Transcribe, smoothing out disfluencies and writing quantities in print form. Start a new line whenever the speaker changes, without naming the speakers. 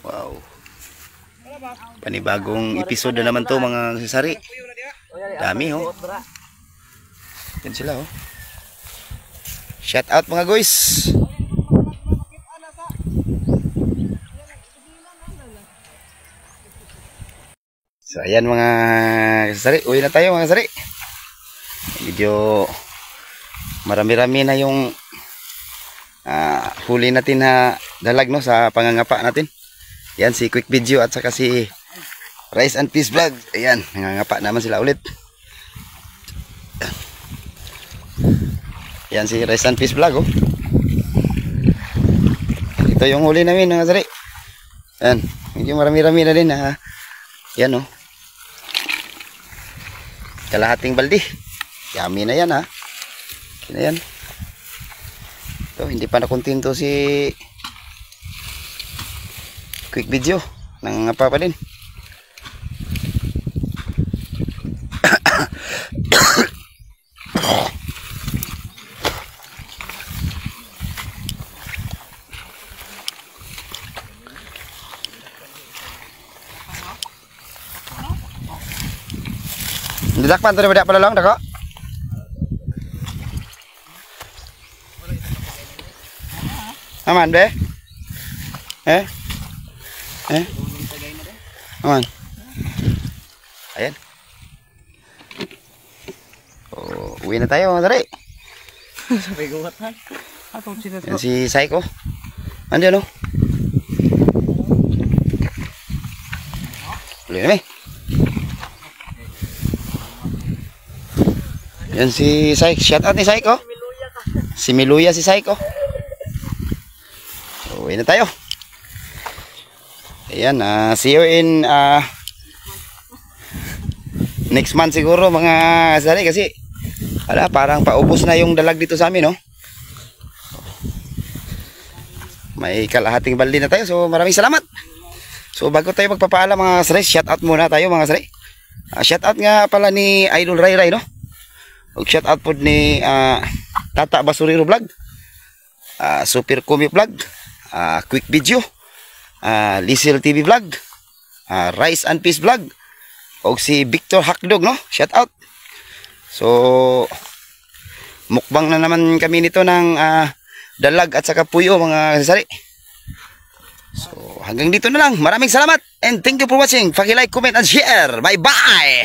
Wow. Panibagong episode na naman to mga sari. Dami oh. Yan sila oh. Shout out mga guys. So ayan mga sari, uwi na tayo mga sari. Medyo marami-rami na yung huli natin na dalag no sa pangangapa natin. Yan si Quick Video at saka si Rice and Peace Vlog. Ayan, nangangapa naman sila ulit. Yan si Rice and Peace Vlog oh. Ito yung huli namin mga sari. Yan, medyo marami-rami na din ha. Yan oh. Kalahating baldi. Yummy na yan ha. Okay na yan. Ito, hindi pa nakontento si Quick Video. Nangangapa pa din. Didakpan tu daripada apa lang dah kok? Aman be? Aman. Ayan. Oh, uwi na tayo mga tari.
Sampai guwatan.
Yan si Psycho. Andiyan oh. Uwi na Yan si Psycho. Shout out ni Psycho. Si Miluya si Psycho. So, uwi na tayo. Ayan, see you in next month siguro mga sari kasi parang paubos na yung dalag dito sa amin no. May kalahating baldi na tayo. So maraming salamat. So bago tayo magpapaalam mga sari, shout out muna tayo mga sari. Shout out nga pala ni Idol Ray Ray no. Og shout out po ni Tata Basuriro Vlog, Super Kumi Vlog, Quick Video, Liesel TV Vlog, Rice and Peace Vlog, og si Victor Hakdog no. Shout out. So mukbang na naman kami nito ng dalag at saka puyo mga sari. So hanggang dito na lang. Maraming salamat and thank you for watching. Paki-like, comment and share. Bye bye.